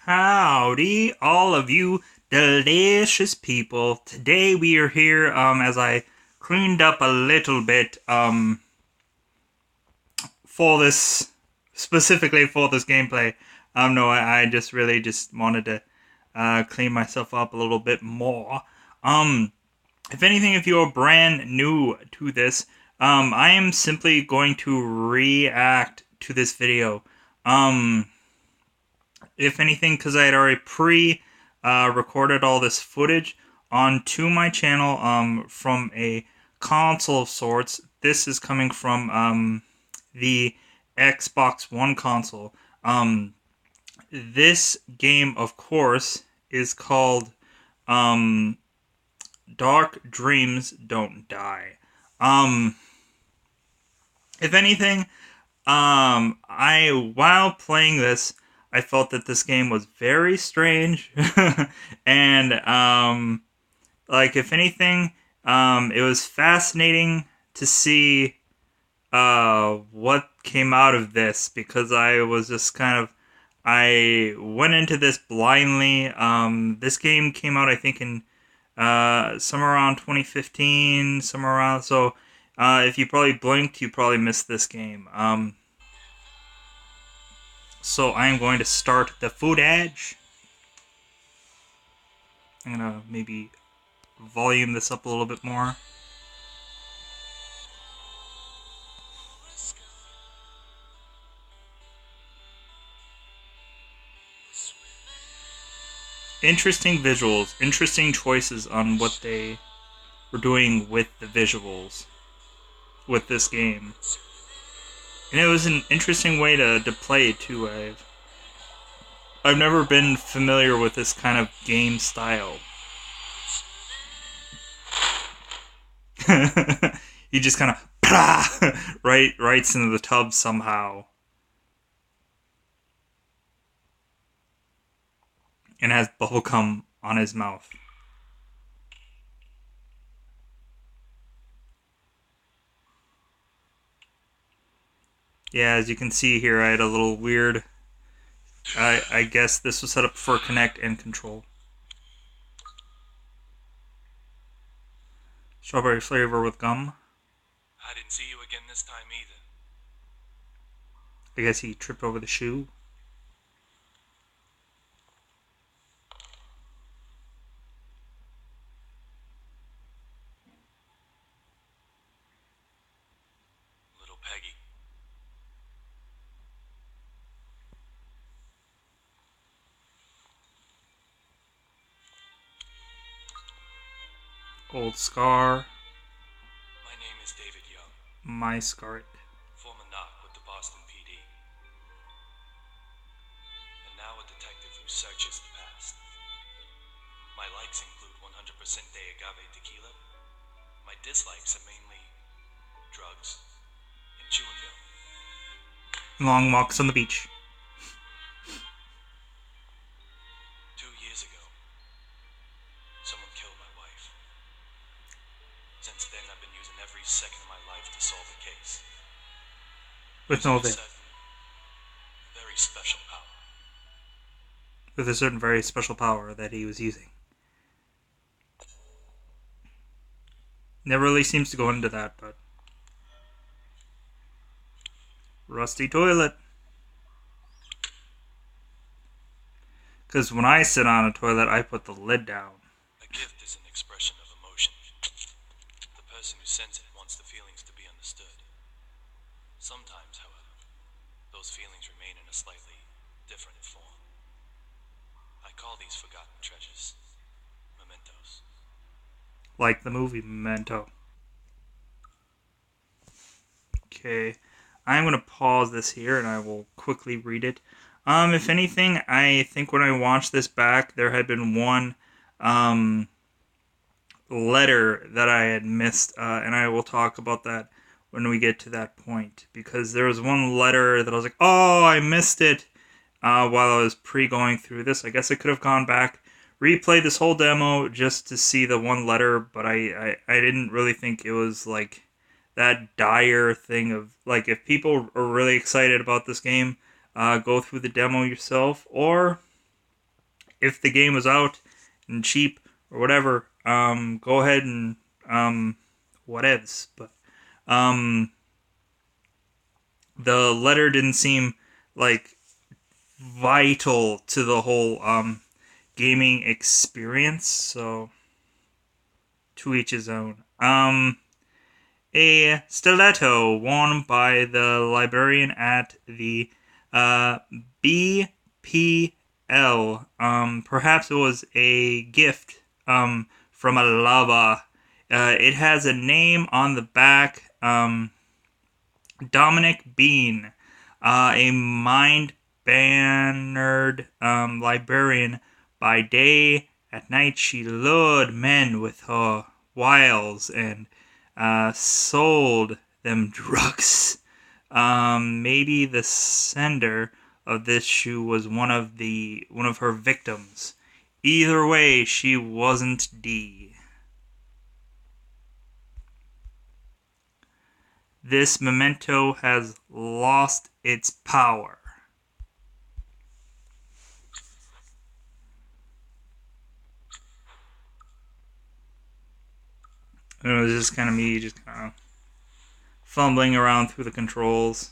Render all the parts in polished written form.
Howdy, all of you delicious people. Today we are here, as I cleaned up a little bit, for this, specifically for this gameplay. No, I just really just wanted to, clean myself up a little bit more. If anything, if you're brand new to this, I am simply going to react to this video. If anything, because I had already recorded all this footage onto my channel from a console of sorts. This is coming from the Xbox One console. This game, of course, is called Dark Dreams Don't Die. If anything, I while playing this, I felt that this game was very strange, and like if anything, it was fascinating to see what came out of this because I was just kind of I went into this blindly. This game came out, I think, in somewhere around 2015, somewhere around. So, if you probably blinked, you probably missed this game. So I'm going to start the footage. I'm gonna maybe volume this up a little bit more. Interesting visuals, interesting choices on what they were doing with the visuals with this game. And it was an interesting way to play it too. I've never been familiar with this kind of game style. He just kind of rights into the tub somehow. And has bubblegum on his mouth. Yeah, as you can see here, I had a little weird... I guess this was set up for connect and control. Strawberry flavor with gum. I didn't see you again this time either. I guess he tripped over the shoe. Little Peggy. Old Scar. My name is David Young, My Scarlet. former knock with the Boston PD. And now a detective who searches the past. My likes include 100% de agave tequila. My dislikes are mainly drugs and chewing gum. Long walks on the beach. 2 years ago, someone killed my wife. Since then, I've been using every second of my life to solve the case. With no avail. Very special power. With a certain very special power that he was using. Never really seems to go into that, but... Rusty toilet. Because when I sit on a toilet, I put the lid down. A gift is an expression of emotion. The person who sends it wants the feelings to be understood. Sometimes, however, those feelings remain in a slightly different form. I call these forgotten treasures mementos. Like the movie Memento. Okay. I'm going to pause this here and I will quickly read it. If anything, I think when I watched this back, there had been one letter that I had missed, and I will talk about that when we get to that point. Because there was one letter that I was like, oh, I missed it while I was going through this. I guess I could have gone back, replayed this whole demo just to see the one letter, but I didn't really think it was like that dire thing of like if people are really excited about this game, go through the demo yourself, or if the game was out and cheap or whatever, go ahead and whatevs. But the letter didn't seem like vital to the whole gaming experience. So to each his own. A stiletto worn by the librarian at the BPL. Perhaps it was a gift from a lava. It has a name on the back. Dominic Bean, a mind-bannered librarian by day. At night she lured men with her wiles and sold them drugs. Maybe the sender of this shoe was one of her victims. Either way, she wasn't D. This memento has lost its power. And it was just kind of me, just kind of fumbling around through the controls.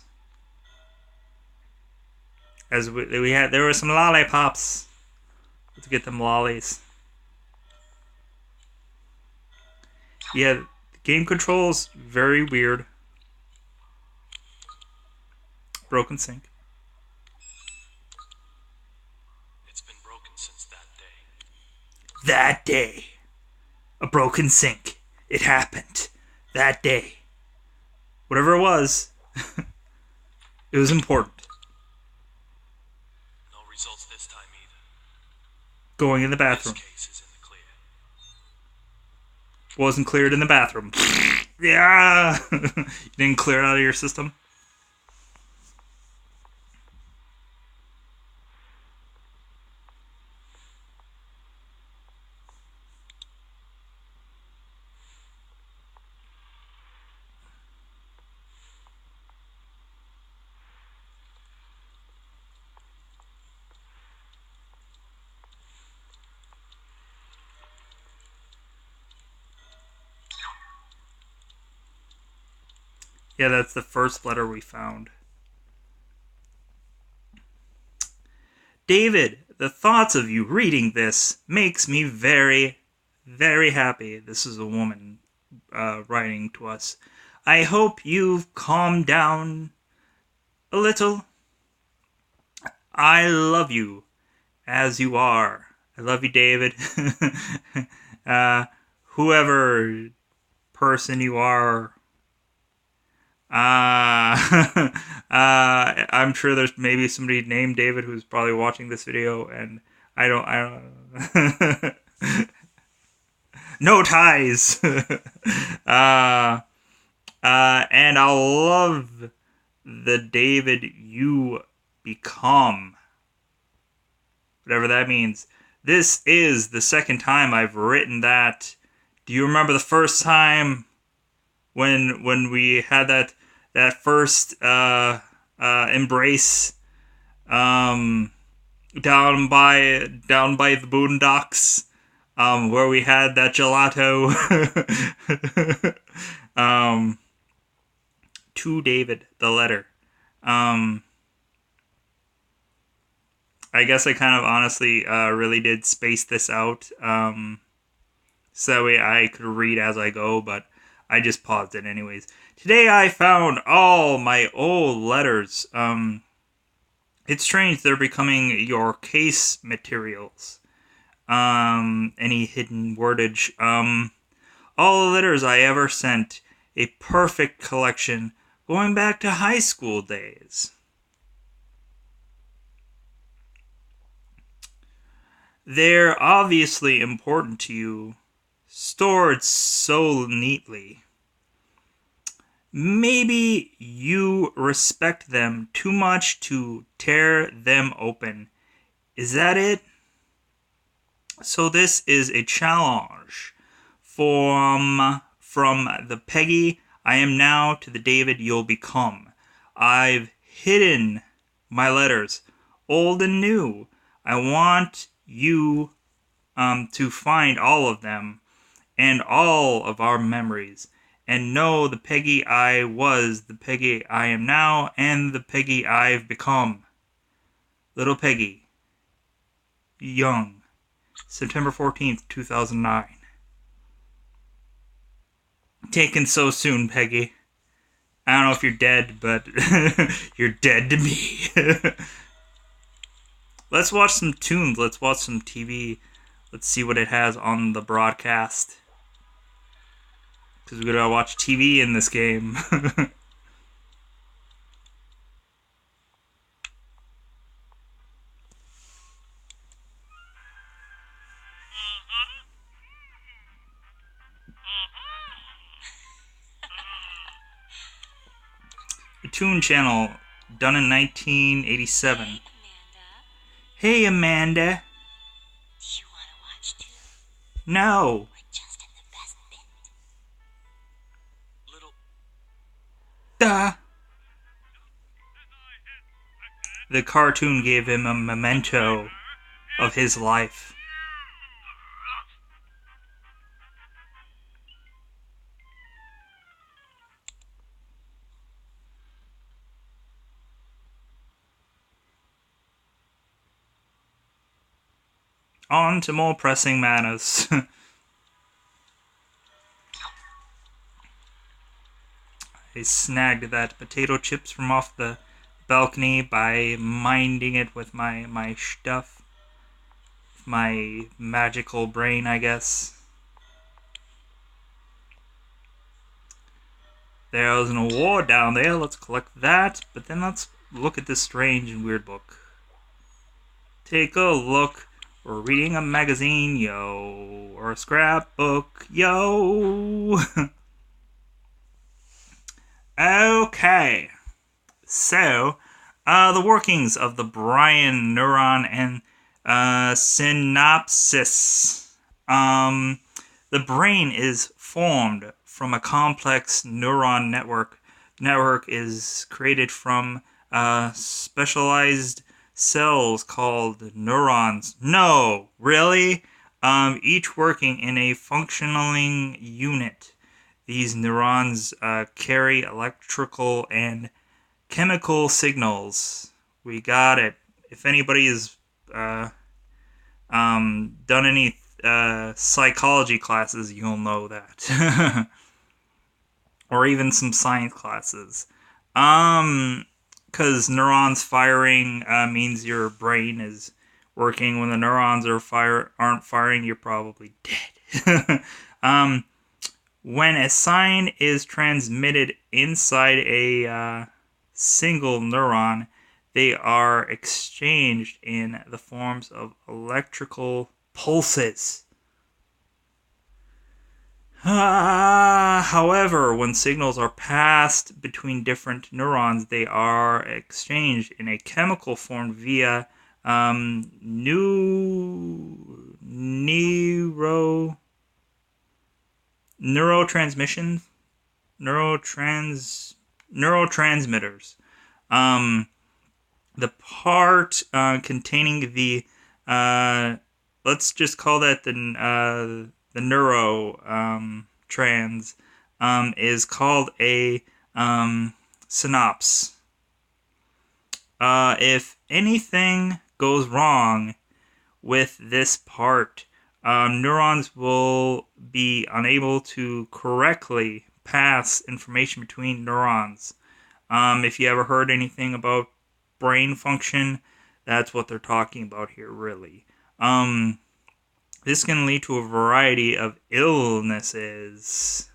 As there were some lollipops. Let's get them lollies. Yeah, the game controls very weird. Broken sink. It's been broken since that day. That day. A broken sink. It happened. That day. Whatever it was, it was important. No results this time either. Going in the bathroom. This case is in the clear. Wasn't cleared in the bathroom. Yeah! You didn't clear it out of your system? Yeah, that's the first letter we found. David, the thoughts of you reading this makes me very, very happy. This is a woman writing to us. I hope you've calmed down a little. I love you as you are. I love you, David. Whoever person you are. I'm sure there's maybe somebody named David who's probably watching this video, and I don't. No ties. And I'll love the David you become. Whatever that means. This is the second time I've written that. Do you remember the first time when we had that first embrace down by the boondocks, where we had that gelato? To David, the letter. I guess I kind of honestly really did space this out, so that way I could read as I go, but I just paused it anyways. Today I found all my old letters. It's strange they're becoming your case materials. Any hidden wordage. All the letters I ever sent. A perfect collection going back to high school days. They're obviously important to you. Stored so neatly. Maybe you respect them too much to tear them open. Is that it? So this is a challenge from the Peggy I am now to the David you'll become. I've hidden my letters, old and new. I want you to find all of them and all of our memories and know the Peggy I was, the Peggy I am now, and the Peggy I've become. Little Peggy, young, September 14th, 2009. Taken so soon, Peggy. I don't know if you're dead, but you're dead to me. Let's watch some tunes. Let's watch some TV. Let's see what it has on the broadcast. Because we're going to watch TV in this game. The Toon Channel, done in 1987. Hey, Amanda. Do you want to watch too? No. We're just in the best bit. Little. Duh. The cartoon gave him a memento of his life. On to more pressing matters. I snagged that potato chips from off the balcony by minding it with my stuff. My magical brain, I guess. There's an award down there. Let's collect that. But then let's look at this strange and weird book. Take a look. We're reading a magazine, yo. Or a scrapbook, yo. Okay. So, the workings of the Bryan neuron and synapses. The brain is formed from a complex neuron network. Network is created from specialized cells called neurons. No, really? Each working in a functioning unit. These neurons carry electrical and chemical signals. We got it. If anybody has done any psychology classes, you'll know that. Or even some science classes. Because neurons firing means your brain is working. When the neurons aren't firing, you're probably dead. When a sign is transmitted inside a single neuron, they are exchanged in the forms of electrical pulses. However, when signals are passed between different neurons, they are exchanged in a chemical form via neurotransmissions, neurotransmitters. The part containing the let's just call that the neuro trans is called a synapse. If anything goes wrong with this part, neurons will be unable to correctly pass information between neurons. If you ever heard anything about brain function, that's what they're talking about here, really. This can lead to a variety of illnesses.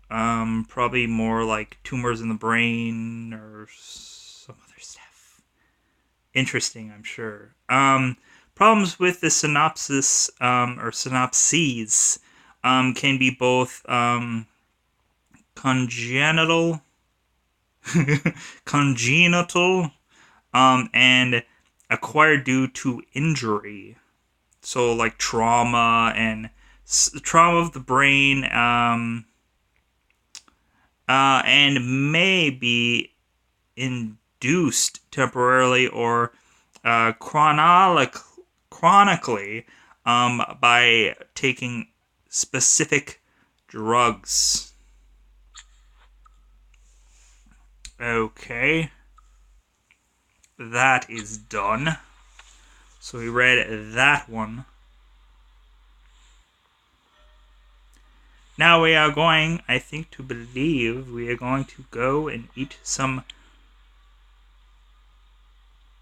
Probably more like tumors in the brain or some other stuff. Interesting, I'm sure. Problems with the synapses or synapses can be both congenital and acquired due to injury. So like trauma and trauma of the brain and may be induced temporarily or chronically by taking specific drugs. Okay. That is done. So we read that one. Now we are going, I think, to believe we are going to go and eat some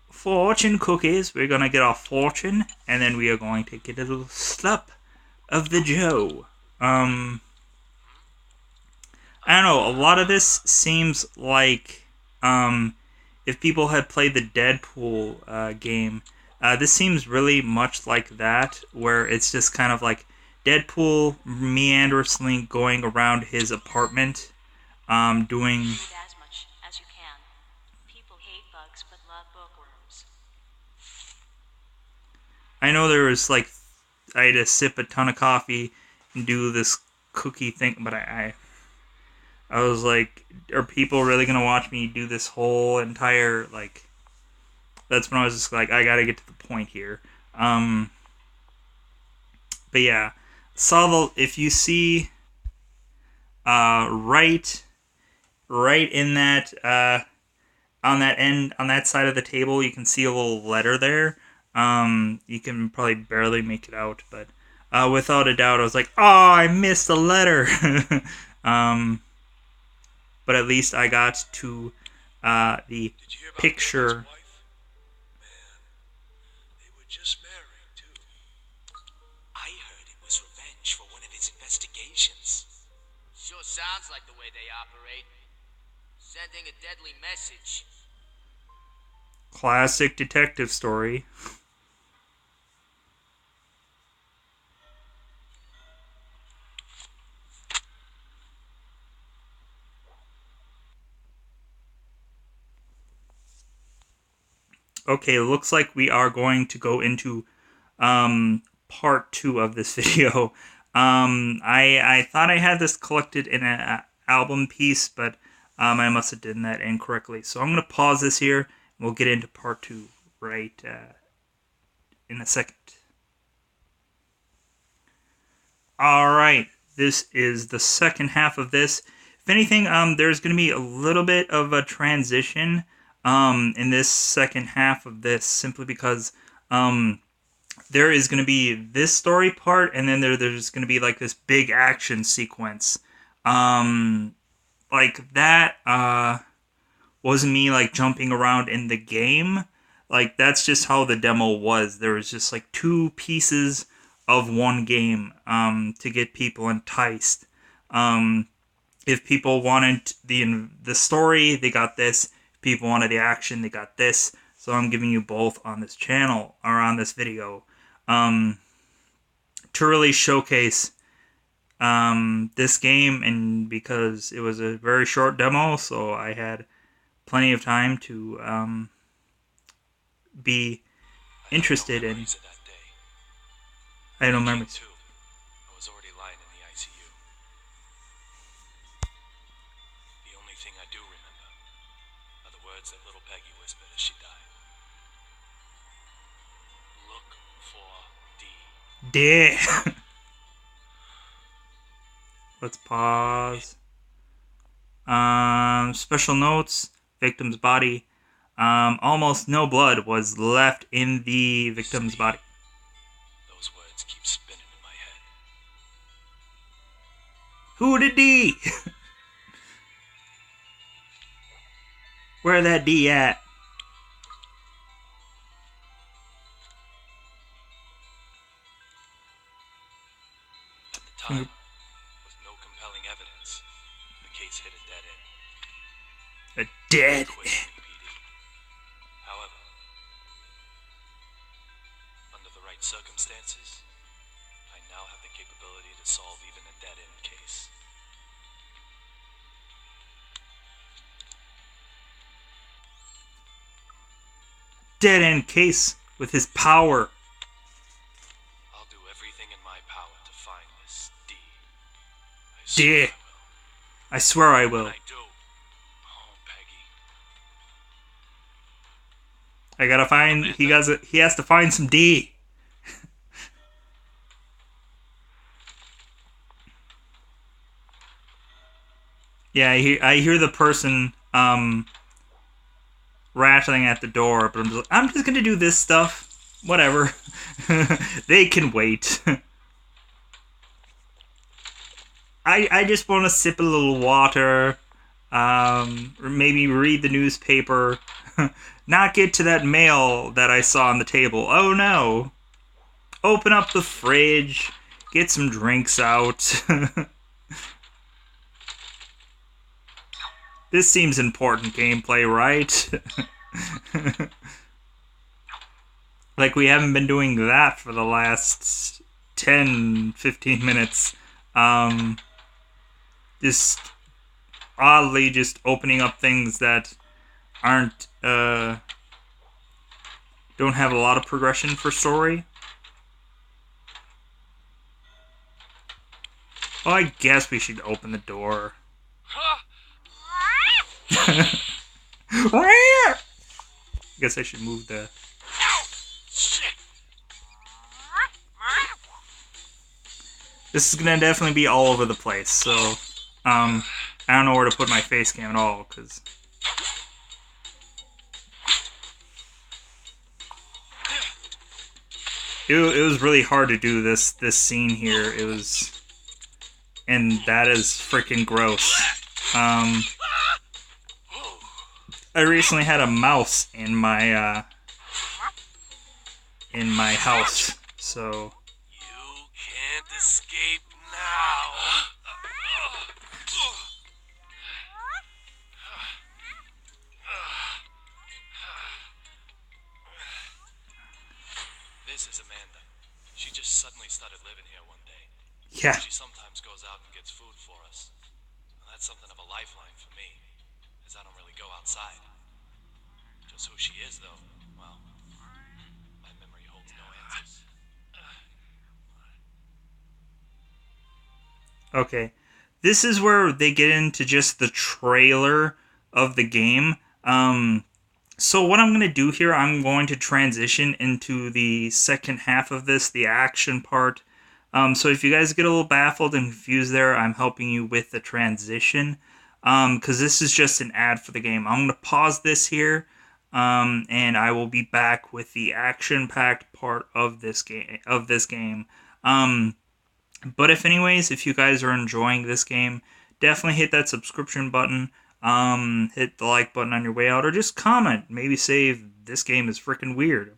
fortune cookies. We're going to get our fortune, and then we are going to get a little slap of the Joe. I don't know, a lot of this seems like, if people had played the Deadpool game, this seems really much like that, where it's just kind of like Deadpool meanderously going around his apartment, doing... Eat as much as you can. People hate bugs but love bookworms. I know there was like, I had to sip a ton of coffee and do this cookie thing, but I was like, are people really gonna watch me do this whole entire, like... That's when I was just like, I gotta get to the point here. But yeah, if you see, right in that, on that end, on that side of the table, you can see a little letter there. You can probably barely make it out, but, without a doubt, I was like, oh, I missed the letter. But at least I got to, the picture. Just married, too. I heard it was revenge for one of his investigations. Sure sounds like the way they operate. Sending a deadly message. Classic detective story. Okay, looks like we are going to go into part 2 of this video. I thought I had this collected in an album piece, but I must have done that incorrectly. So I'm going to pause this here, and we'll get into part 2 right in a second. Alright, this is the second half of this. If anything, there's going to be a little bit of a transition in this second half of this, simply because there is going to be this story part, and then there's going to be like this big action sequence. Like that wasn't me like jumping around in the game. Like that's just how the demo was. There was just like 2 pieces of one game to get people enticed. If people wanted the story, they got this. People wanted the action, they got this. So I'm giving you both on this channel, or on this video, to really showcase this game, and because it was a very short demo, so I had plenty of time to be interested in. I don't remember. I was already lying in the ICU. The only thing I do remember are the words that little Peggy whispered as she died. Look for D. D. Let's pause. Special notes. Victim's body. Almost no blood was left in the victim's body. Those words keep spinning in my head. Who the D? Where that D at? At the time, with no compelling evidence, the case hit a dead end. A dead Quit end. PD. However, under the right circumstances, I now have the capability to solve even a dead end case. Dead end case with his power. I'll do everything in my power to find this D. D. I swear I will. I do. Oh, Peggy. I gotta find. He has to find some D. Yeah, I hear the person rattling at the door, but I'm just gonna do this stuff. Whatever. They can wait. I just want to sip a little water, or maybe read the newspaper, not get to that mail that I saw on the table. Oh no. Open up the fridge, get some drinks out. This seems important gameplay, right? Like we haven't been doing that for the last 10, 15 minutes. Just oddly just opening up things that aren't, don't have a lot of progression for story. Well, I guess we should open the door. I guess I should move the... This is gonna definitely be all over the place, so... I don't know where to put my face cam at all, because... It was really hard to do this scene here. It was... And that is freaking gross. I recently had a mouse in my house, so... You can't escape now. This is Amanda. She just suddenly started living here one day. Yeah. She sometimes goes out and gets food for us. Well, that's something of a lifeline for me, as I don't really go outside. Just who she is, though, well, my memory holds no answers. Okay. This is where they get into just the trailer of the game. So what I'm going to do here, I'm going to transition into the second half of this, the action part. So if you guys get a little baffled and confused there, I'm helping you with the transition. Because this is just an ad for the game. I'm going to pause this here. And I will be back with the action-packed part of this game. But if you guys are enjoying this game, definitely hit that subscription button. Hit the like button on your way out, or just comment. Maybe say this game is freaking weird.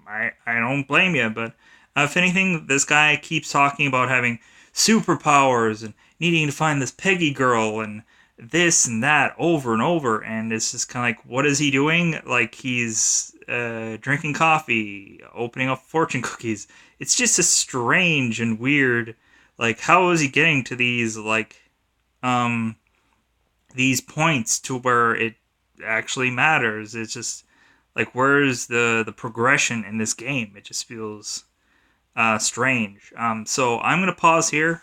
I don't blame you, but if anything, this guy keeps talking about having superpowers and needing to find this Peggy girl and this and that over and over, and it's just kind of like, what is he doing? Like he's drinking coffee, opening up fortune cookies. It's just a strange and weird. Like, how is he getting to these these points to where it actually matters? It's just like, where's the progression in this game? It just feels strange. So I'm gonna pause here,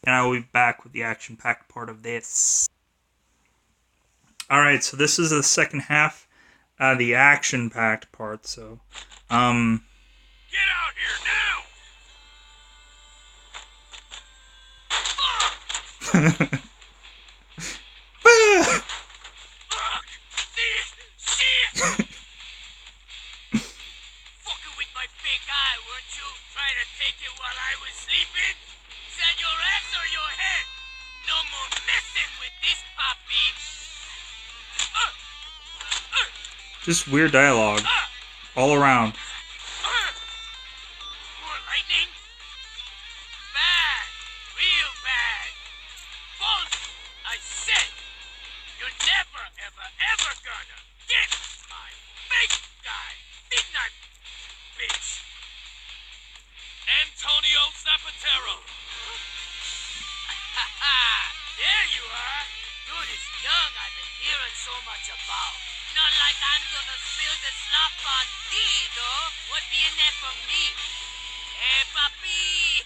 and I will be back with the action-packed part of this. Alright, so this is the second half, the action-packed part, so, Get out here now! Fucking with my big eye, weren't you? Trying to take it while I was sleeping? Is that your ass or your head? No more messing with this puppy! just weird dialogue all around. More lightning? Bad! Real bad! False! I said! You're never, ever, ever gonna get my big guy! Midnight, bitch! Antonio Zapatero! There you are! You're this young I've been hearing so much about. Not like I'm gonna spill the slop on thee, though. What be in there for me? Hey, papi!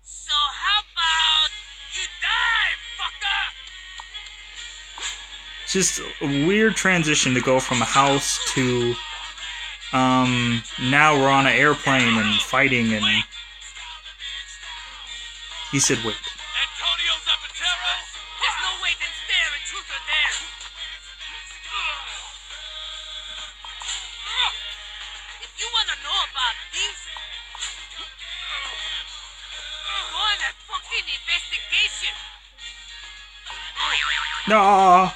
So how about you die, fucker? Just a weird transition to go from a house to, now we're on an airplane and fighting, and he said wait. Antonio Zapatero? There's no wait wanna know about this? Go on a fucking investigation. No.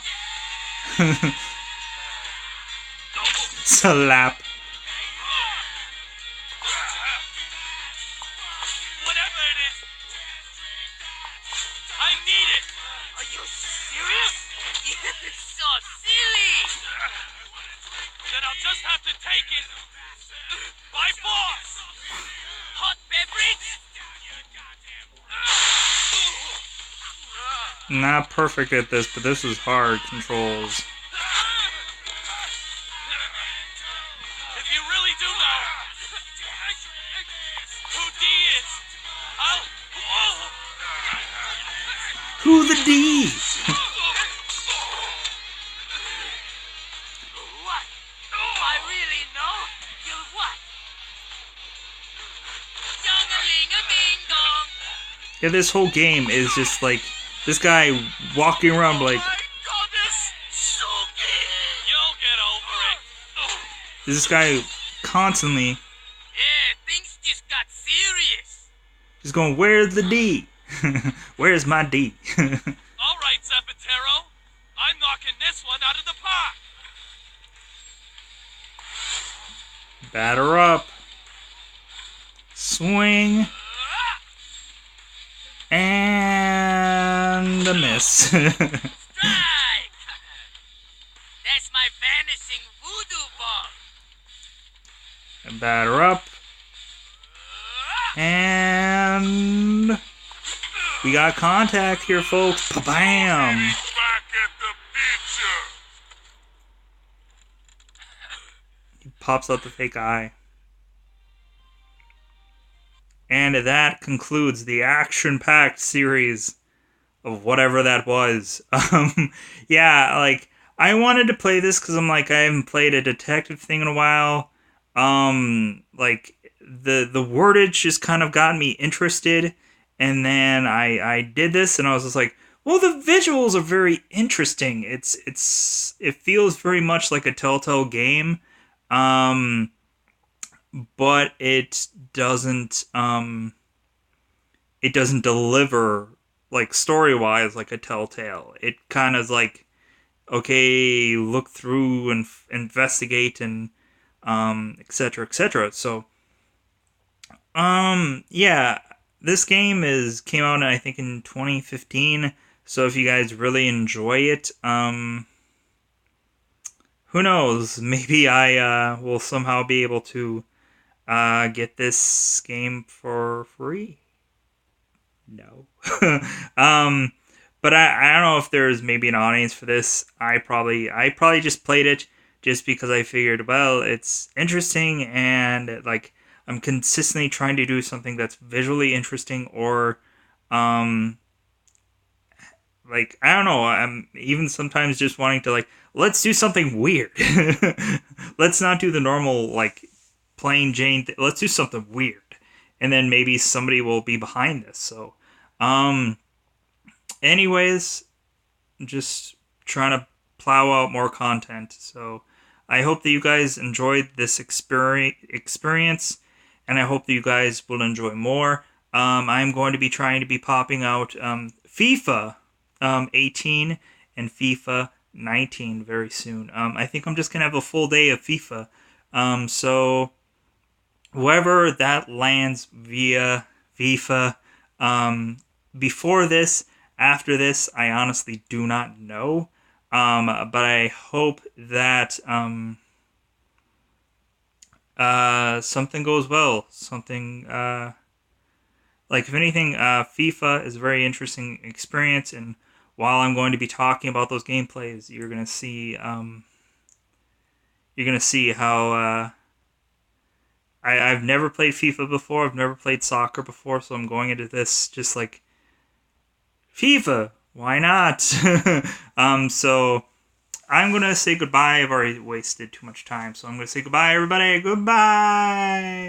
Slap. Whatever it is, I need it. Are you serious? You're so silly. Then I'll just have to take it by force. Hot beverage? Not perfect at this, but this is hard controls. If you really do know who D is, I'll... Who the D? What? If I really know, you'll what? Young-a-ling-a-ding-dong. Yeah, this whole game is just like this guy walking around like My goodness! Suki! You'll get over it. this guy constantly Yeah, things just got serious. just going, "Where's the D? Where's my D?" All right, Zapatero. I'm knocking this one out of the park. Batter up. Swing. And a miss. Strike! That's my vanishing voodoo ball. Batter up. And we got contact here, folks. Bam! Back at the picture. He pops out the fake eye. And that concludes the action-packed series of whatever that was. Yeah, like, I wanted to play this because I'm like, I haven't played a detective thing in a while. Like, the wordage just kind of got me interested. And then I did this and I was just like, well, the visuals are very interesting. It feels very much like a Telltale game. But it doesn't deliver like story-wise like a Telltale. It kind of like, okay, look through and investigate and etc. etc. So yeah, this game came out I think in 2015. So if you guys really enjoy it, who knows? Maybe I will somehow be able to get this game for free. No. But I don't know if there's maybe an audience for this. I probably just played it just because I figured, well, it's interesting and like I'm consistently trying to do something that's visually interesting or like I don't know, I'm even sometimes just wanting to like, let's do something weird. Let's not do the normal like plain Jane let's do something weird. And then maybe somebody will be behind this. So anyways, just trying to plow out more content. So I hope that you guys enjoyed this experience and I hope that you guys will enjoy more. I'm going to be trying to be popping out FIFA 18 and FIFA 19 very soon. I think I'm just gonna have a full day of FIFA. So wherever that lands via FIFA, before this, after this, I honestly do not know. But I hope that something goes well. Something like if anything, FIFA is a very interesting experience, and while I'm going to be talking about those gameplays, you're gonna see how I've never played FIFA before. I've never played soccer before, so I'm going into this just like FIFA. Why not? So I'm gonna say goodbye. I've already wasted too much time, so I'm gonna say goodbye, everybody. Goodbye.